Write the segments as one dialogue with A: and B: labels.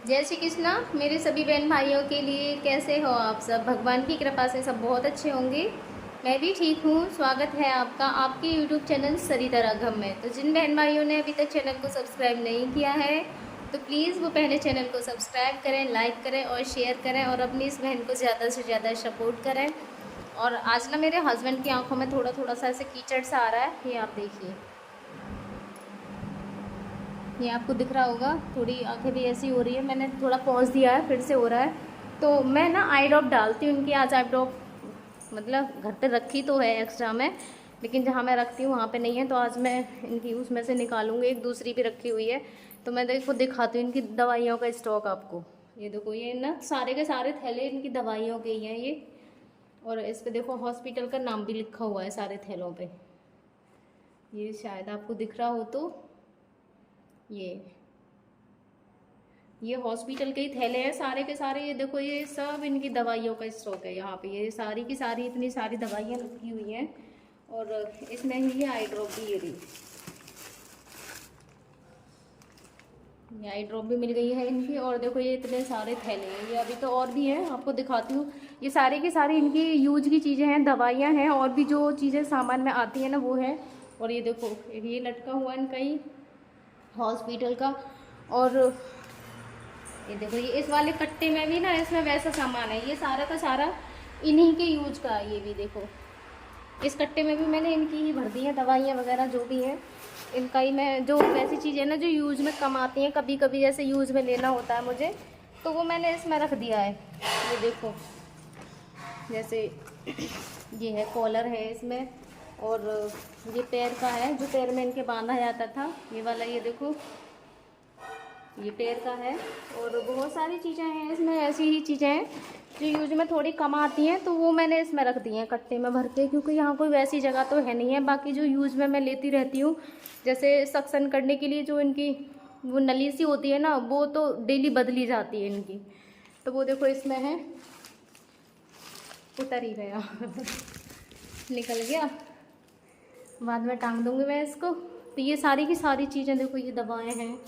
A: जय श्री कृष्णा मेरे सभी बहन भाइयों के लिए। कैसे हो आप सब? भगवान की कृपा से सब बहुत अच्छे होंगे। मैं भी ठीक हूँ। स्वागत है आपका आपके यूट्यूब चैनल सरिता राघव में। तो जिन बहन भाइयों ने अभी तक चैनल को सब्सक्राइब नहीं किया है तो प्लीज़ वो पहले चैनल को सब्सक्राइब करें, लाइक करें और शेयर करें और अपनी इस बहन को ज़्यादा से ज़्यादा सपोर्ट करें। और आज ना मेरे हस्बैंड की आंखों में थोड़ा थोड़ा सा ऐसे कीचड़ सा आ रहा है, ये आप देखिए। ये आपको दिख रहा होगा, थोड़ी आंखें भी ऐसी हो रही है। मैंने थोड़ा पॉज दिया है, फिर से हो रहा है। तो मैं ना आई ड्रॉप डालती हूँ इनकी। आज आई ड्रॉप मतलब घर पे रखी तो है एक्स्ट्रा में, लेकिन जहाँ मैं रखती हूँ वहाँ पे नहीं है। तो आज मैं इनकी उसमें से निकालूंगी, एक दूसरी भी रखी हुई है। तो मैं देखो दिखाती हूँ इनकी दवाइयों का स्टॉक आपको। ये देखो, ये ना सारे के सारे थैले इनकी दवाइयों के ही हैं ये। और इस पे देखो हॉस्पिटल का नाम भी लिखा हुआ है सारे थैलों पे। ये शायद आपको दिख रहा हो तो ये हॉस्पिटल के ही थैले हैं सारे के सारे। ये देखो, ये सब इनकी दवाइयों का स्टॉक है यहाँ पे। ये सारी की सारी इतनी सारी दवाइयाँ रखी हुई हैं। और इसमें ही ये आई ड्रॉप भी, ये आई ड्रॉप भी मिल गई है इनकी। और देखो ये इतने सारे थैले हैं, ये अभी तो और भी हैं, आपको दिखाती हूँ। ये सारी की सारी इनकी यूज की चीज़ें हैं, दवाइयाँ हैं, और भी जो चीज़ें सामान में आती हैं ना वो है। और ये देखो ये लटका हुआ इनका ही हॉस्पिटल का। और ये देखो, ये इस वाले कट्टे में भी ना, इसमें वैसा सामान है। ये सारा का सारा इन्हीं के यूज का है। ये भी देखो, इस कट्टे में भी मैंने इनकी ही भर दी है दवाइयाँ वगैरह जो भी हैं इनका ही। मैं जो वैसी चीज़ें ना जो यूज में कम आती हैं, कभी कभी जैसे यूज में लेना होता है मुझे, तो वो मैंने इसमें रख दिया है। ये देखो, जैसे ये है, कॉलर है इसमें। और ये पैर का है, जो पैर में इनके बांधा जाता था, ये वाला। ये देखो, ये पैर का है। और बहुत सारी चीज़ें हैं इसमें, ऐसी ही चीज़ें हैं जो यूज में थोड़ी कम आती हैं, तो वो मैंने इसमें रख दी हैं कट्टे में भर के, क्योंकि यहाँ कोई वैसी जगह तो है नहीं है। बाकी जो यूज में मैं लेती रहती हूँ, जैसे सक्शन करने के लिए जो इनकी वो नली सी होती है ना, वो तो डेली बदली जाती है इनकी। तो वो देखो इसमें है, उतर ही गया निकल गया, बाद में टांग दूंगी मैं इसको। तो ये सारी की सारी चीज़ें देखो, ये दवाएं हैं,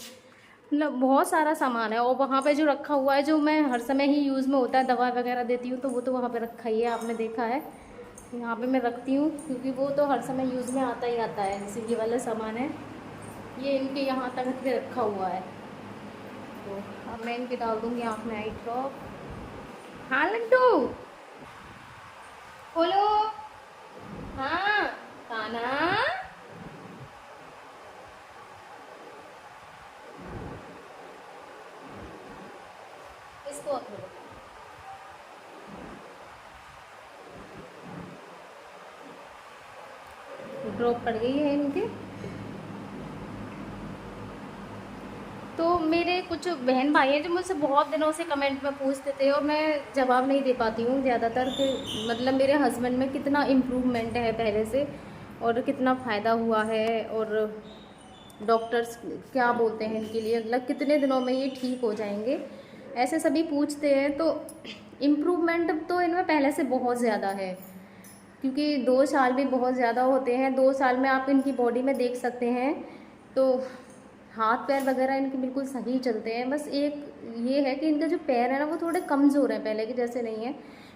A: मतलब बहुत सारा सामान है। और वहाँ पे जो रखा हुआ है, जो मैं हर समय ही यूज़ में होता है, दवा वगैरह देती हूँ, तो वो तो वहाँ पे रखा ही है, आपने देखा है। यहाँ पे मैं रखती हूँ क्योंकि वो तो हर समय यूज़ में आता ही आता है। जैसे ये वाला सामान है, ये इनके यहाँ तक के रखा हुआ है। तो अब मैं इनके डाल दूँगी आँख में आई ड्रॉप। हाँ लड्डू, खोलो। हाँ काना, इसको खोलो। ड्रॉप पड़ गई है इनके। तो मेरे कुछ बहन भाई हैं जो मुझसे बहुत दिनों से कमेंट में पूछते थे, और मैं जवाब नहीं दे पाती हूँ ज़्यादातर, कि मतलब मेरे हस्बैंड में कितना इम्प्रूवमेंट है पहले से, और कितना फ़ायदा हुआ है, और डॉक्टर्स क्या बोलते हैं इनके लिए, मतलब कितने दिनों में ये ठीक हो जाएंगे, ऐसे सभी पूछते हैं। तो इम्प्रूवमेंट तो इनमें पहले से बहुत ज़्यादा है, क्योंकि 2 साल भी बहुत ज़्यादा होते हैं। 2 साल में आप इनकी बॉडी में देख सकते हैं। तो हाथ पैर वगैरह इनके बिल्कुल सही चलते हैं। बस एक ये है कि इनके जो पैर है ना, वो थोड़े कमज़ोर हैं, पहले के जैसे नहीं है,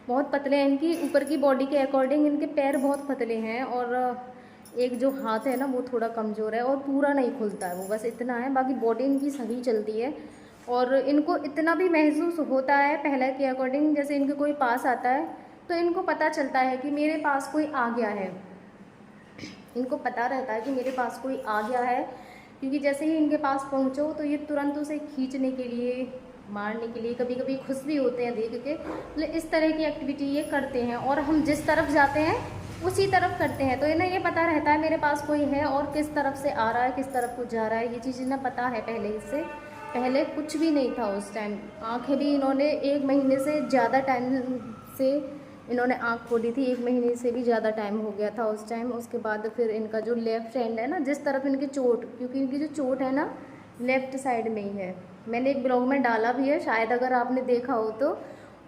A: बहुत पतले हैं। इनकी ऊपर की बॉडी के अकॉर्डिंग इनके पैर बहुत पतले हैं। और एक जो हाथ है ना, वो थोड़ा कमज़ोर है और पूरा नहीं खुलता है, वो बस इतना है। बाकी बॉडी इनकी सही चलती है। और इनको इतना भी महसूस होता है पहले के अकॉर्डिंग, जैसे इनके कोई पास आता है तो इनको पता चलता है कि मेरे पास कोई आ गया है। इनको पता रहता है कि मेरे पास कोई आ गया है, क्योंकि जैसे ही इनके पास पहुंचो तो ये तुरंत उसे खींचने के लिए, मारने के लिए, कभी कभी खुश भी होते हैं देख के। मतलब इस तरह की एक्टिविटी ये करते हैं। और हम जिस तरफ जाते हैं उसी तरफ करते हैं। तो इन्हें ये पता रहता है मेरे पास कोई है और किस तरफ से आ रहा है, किस तरफ को जा रहा है, ये चीज़ इन्हें पता है पहले। इससे पहले कुछ भी नहीं था उस टाइम। आँखें भी इन्होंने 1 महीने से ज़्यादा टाइम से इन्होंने आँख खोली थी, 1 महीने से भी ज़्यादा टाइम हो गया था उस टाइम। उसके बाद फिर इनका जो लेफ़्ट हैंड है ना, जिस तरफ इनकी चोट, क्योंकि इनकी जो चोट है ना लेफ़्ट साइड में ही है, मैंने एक ब्लॉग में डाला भी है शायद, अगर आपने देखा हो तो।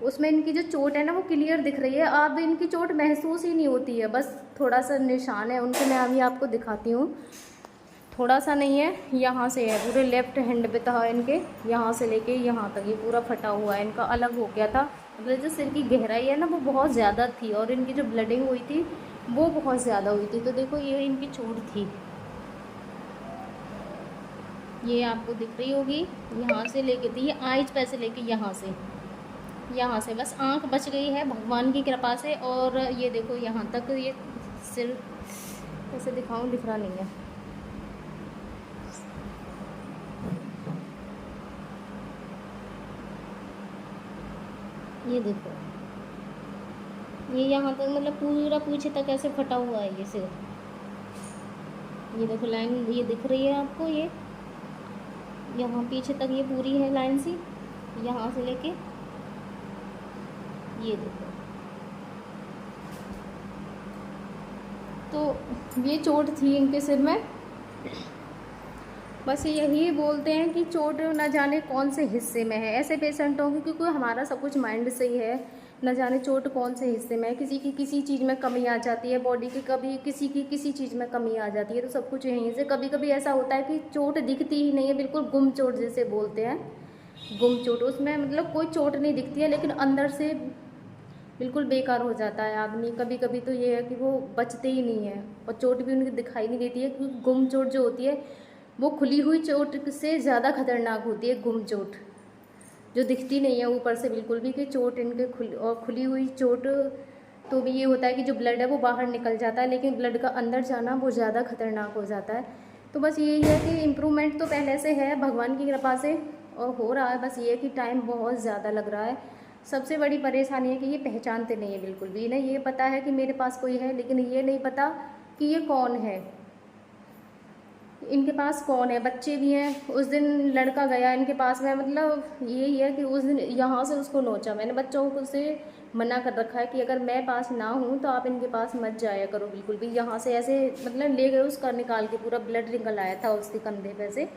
A: उसमें इनकी जो चोट है ना वो क्लियर दिख रही है। अब इनकी चोट महसूस ही नहीं होती है, बस थोड़ा सा निशान है उनके, मैं अभी आपको दिखाती हूँ। थोड़ा सा नहीं है, यहाँ से है, पूरे लेफ्ट हैंड पे था इनके, यहाँ से लेके यहाँ तक ये पूरा फटा हुआ है, इनका अलग हो गया था। मतलब जो सिर की गहराई है ना वो बहुत ज़्यादा थी, और इनकी जो ब्लडिंग हुई थी वो बहुत ज़्यादा हुई थी। तो देखो ये इनकी चोट थी, ये आपको दिख रही होगी, यहाँ से लेके थी, ये आइज पे से लेके यहाँ से बस आँख बच गई है भगवान की कृपा से। और ये देखो यहाँ तक, ये सिर कैसे दिखाऊं, दिख रहा नहीं है, ये देखो, ये यहाँ तक मतलब पूरा पीछे तक ऐसे फटा हुआ है ये सिर। ये देखो लाइन, ये दिख रही है आपको, ये यहाँ पीछे तक ये पूरी है लाइन सी, यहाँ से लेके ये देखो। तो ये चोट थी इनके सिर में। बस यही बोलते हैं कि चोट न जाने कौन से हिस्से में है ऐसे पेशेंटों की, क्योंकि हमारा सब कुछ माइंड से ही है, न जाने चोट कौन से हिस्से में है। किसी की किसी चीज़ में कमी आ जाती है बॉडी की, कभी किसी की किसी चीज़ में कमी आ जाती है, तो सब कुछ यहीं से। कभी कभी ऐसा होता है कि चोट दिखती ही नहीं है, बिल्कुल गुम चोट जिसे बोलते हैं, गुम चोट। उसमें मतलब कोई चोट नहीं दिखती है लेकिन अंदर से बिल्कुल बेकार हो जाता है आदमी। कभी कभी तो ये है कि वो बचते ही नहीं है, और चोट भी उनकी दिखाई नहीं देती है, क्योंकि गुम चोट जो होती है वो खुली हुई चोट से ज़्यादा खतरनाक होती है। गुम चोट जो दिखती नहीं है ऊपर से बिल्कुल भी, कि चोट इनके खुली हुई चोट तो भी ये होता है कि जो ब्लड है वो बाहर निकल जाता है, लेकिन ब्लड का अंदर जाना वो ज़्यादा खतरनाक हो जाता है। तो बस यही है कि इम्प्रूवमेंट तो पहले से है भगवान की कृपा से, और हो रहा है। बस ये है कि टाइम बहुत ज़्यादा लग रहा है। सबसे बड़ी परेशानी है कि ये पहचानते नहीं है बिल्कुल भी। इन्हें ये पता है कि मेरे पास कोई है, लेकिन ये नहीं पता कि ये कौन है, इनके पास कौन है। बच्चे भी हैं, उस दिन लड़का गया इनके पास में, मतलब यही है कि उस दिन यहाँ से उसको नोचा। मैंने बच्चों को से मना कर रखा है कि अगर मैं पास ना हूँ तो आप इनके पास मत जाया करो बिल्कुल भी। यहाँ से ऐसे मतलब ले गए उसका, निकाल के पूरा ब्लड निकल आया था उसके कंधे पे से।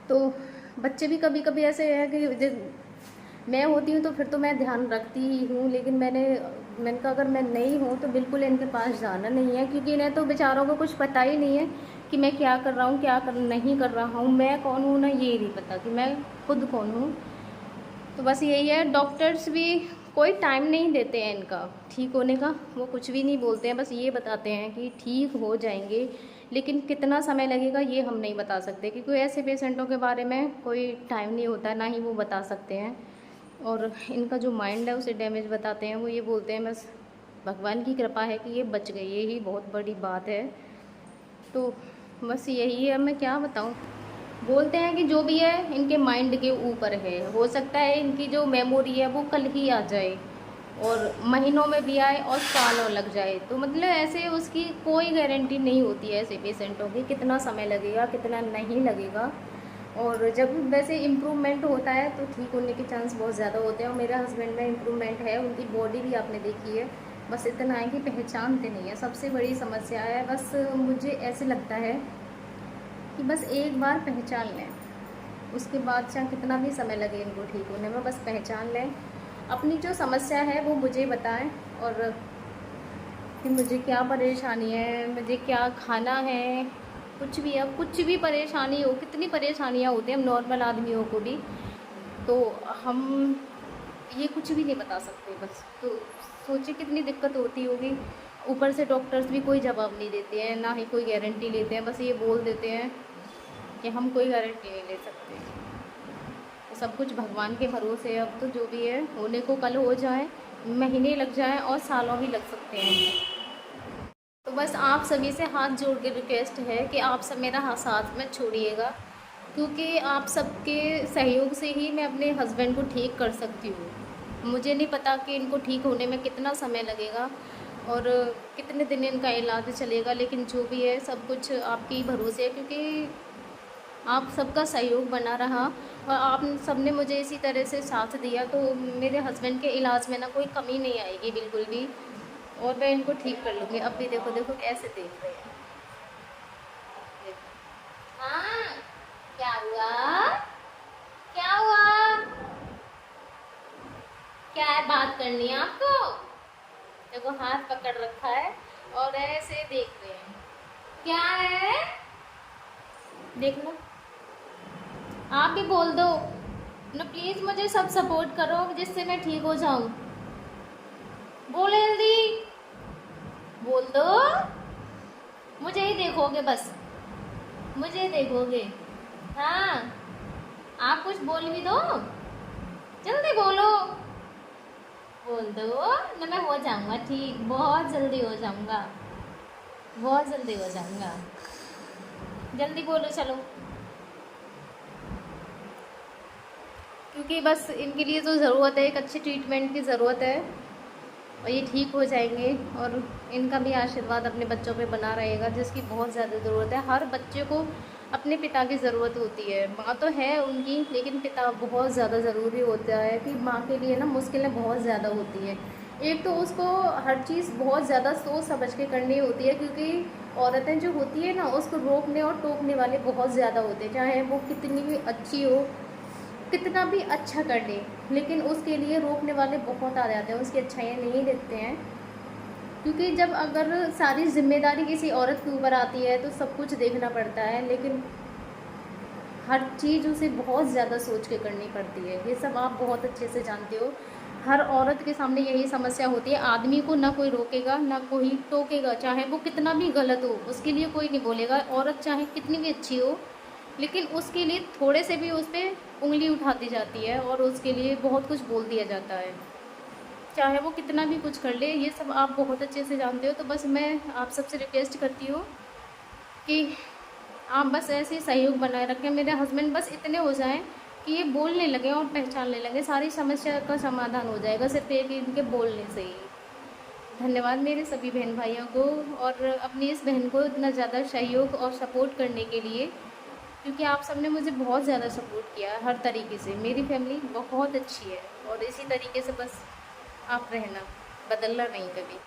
A: तो बच्चे भी कभी कभी ऐसे हैं कि मैं होती हूँ तो फिर तो मैं ध्यान रखती ही हूँ, लेकिन मैंने कहा अगर मैं नहीं हूँ तो बिल्कुल इनके पास जाना नहीं है, क्योंकि इन्हें तो बेचारों को कुछ पता ही नहीं है कि मैं क्या कर रहा हूँ, क्या नहीं कर रहा हूँ, मैं कौन हूँ ना, ये नहीं पता कि मैं खुद कौन हूँ। तो बस यही है, डॉक्टर्स भी कोई टाइम नहीं देते हैं इनका ठीक होने का, वो कुछ भी नहीं बोलते हैं, बस ये बताते हैं कि ठीक हो जाएंगे, लेकिन कितना समय लगेगा ये हम नहीं बता सकते, क्योंकि ऐसे पेशेंटों के बारे में कोई टाइम नहीं होता, ना ही वो बता सकते हैं। और इनका जो माइंड है उसे डैमेज बताते हैं। वो ये बोलते हैं बस भगवान की कृपा है कि ये बच गई, यही बहुत बड़ी बात है। तो बस यही है, मैं क्या बताऊँ। बोलते हैं कि जो भी है इनके माइंड के ऊपर है, हो सकता है इनकी जो मेमोरी है वो कल ही आ जाए, और महीनों में भी आए और सालों लग जाए। तो मतलब ऐसे उसकी कोई गारंटी नहीं होती है ऐसे पेशेंटों की, कितना समय लगेगा कितना नहीं लगेगा। और जब वैसे इम्प्रूवमेंट होता है तो ठीक होने के चांस बहुत ज़्यादा होते हैं, और मेरे हस्बैंड में इम्प्रूवमेंट है, उनकी बॉडी भी आपने देखी है। बस इतना है कि पहचानते नहीं है, सबसे बड़ी समस्या है। बस मुझे ऐसे लगता है कि बस एक बार पहचान लें, उसके बाद चाहे कितना भी समय लगे इनको ठीक होने में, बस पहचान लें अपनी जो समस्या है वो मुझे बताएं, और कि मुझे क्या परेशानी है, मुझे क्या खाना है, कुछ भी है, कुछ भी परेशानी हो, कितनी परेशानियाँ होती हैं हम नॉर्मल आदमियों को भी, तो हम ये कुछ भी नहीं बता सकते। बस तो सोचिए कितनी दिक्कत होती होगी। ऊपर से डॉक्टर्स भी कोई जवाब नहीं देते हैं, ना ही कोई गारंटी लेते हैं, बस ये बोल देते हैं कि हम कोई गारंटी नहीं ले सकते। तो सब कुछ भगवान के भरोसे है। अब तो जो भी है होने को कल हो जाए, महीने लग जाएं और सालों भी लग सकते हैं। तो बस आप सभी से हाथ जोड़ के रिक्वेस्ट है कि आप सब मेरा साथ में छोड़िएगा, क्योंकि आप सबके सहयोग से ही मैं अपने हस्बैंड को ठीक कर सकती हूँ। मुझे नहीं पता कि इनको ठीक होने में कितना समय लगेगा और कितने दिन इनका इलाज चलेगा, लेकिन जो भी है सब कुछ आपके ही भरोसे है, क्योंकि आप सबका सहयोग बना रहा और आप सबने मुझे इसी तरह से साथ दिया, तो मेरे हस्बैंड के इलाज में ना कोई कमी नहीं आएगी बिल्कुल भी, और मैं इनको ठीक कर लूँगी। अब भी देखो देखो कैसे देख रहे हैं। हाँ, क्या हुआ, क्या हुआ, क्या है, बात करनी है आपको? देखो हाथ पकड़ रखा है और ऐसे देख रहे हैं, क्या है, देख लो, आप भी बोल दो ना, प्लीज़ मुझे सब सपोर्ट करो जिससे मैं ठीक हो जाऊँ। बोलो जल्दी, बोल दो। मुझे ही देखोगे बस, मुझे ही देखोगे। हाँ, आप कुछ बोल भी दो, जल्दी बोलो। बोल दो ना, मैं हो जाऊंगा ठीक, बहुत जल्दी हो जाऊंगा, बहुत जल्दी हो जाऊंगा। जल्दी बोलो चलो, क्योंकि बस इनके लिए तो ज़रूरत है, एक अच्छी ट्रीटमेंट की ज़रूरत है, और ये ठीक हो जाएंगे। और इनका भी आशीर्वाद अपने बच्चों पे बना रहेगा, जिसकी बहुत ज़्यादा ज़रूरत है। हर बच्चे को अपने पिता की ज़रूरत होती है। माँ तो है उनकी, लेकिन पिता बहुत ज़्यादा ज़रूरी होता है। कि माँ के लिए ना मुश्किलें बहुत ज़्यादा होती है। एक तो उसको हर चीज़ बहुत ज़्यादा सोच समझ के करनी होती है, क्योंकि औरतें जो होती है ना, उसको रोकने और टोकने वाले बहुत ज़्यादा होते हैं। चाहे वो कितनी भी अच्छी हो, कितना भी अच्छा कर ले, लेकिन उसके लिए रोकने वाले बहुत आ जाते हैं, उसकी अच्छाइयाँ नहीं देखते हैं। क्योंकि जब अगर सारी जिम्मेदारी किसी औरत के ऊपर आती है तो सब कुछ देखना पड़ता है, लेकिन हर चीज़ उसे बहुत ज़्यादा सोच के करनी पड़ती है। ये सब आप बहुत अच्छे से जानते हो। हर औरत के सामने यही समस्या होती है, आदमी को ना कोई रोकेगा ना कोई टोकेगा, चाहे वो कितना भी गलत हो उसके लिए कोई नहीं बोलेगा। औरत चाहे कितनी भी अच्छी हो, लेकिन उसके लिए थोड़े से भी उस पर उंगली उठा दी जाती है और उसके लिए बहुत कुछ बोल दिया जाता है, चाहे वो कितना भी कुछ कर ले। ये सब आप बहुत अच्छे से जानते हो। तो बस मैं आप सबसे रिक्वेस्ट करती हूँ कि आप बस ऐसे ही सहयोग बनाए रखें। मेरे हस्बैंड बस इतने हो जाएं कि ये बोलने लगें और पहचानने लगें, सारी समस्या का समाधान हो जाएगा सिर्फ एक इनके बोलने से ही। धन्यवाद मेरे सभी बहन भाइयों को, और अपनी इस बहन को इतना ज़्यादा सहयोग और सपोर्ट करने के लिए, क्योंकि आप सबने मुझे बहुत ज़्यादा सपोर्ट किया हर तरीके से। मेरी फैमिली बहुत अच्छी है, और इसी तरीके से बस आप रहना, बदलना नहीं कभी।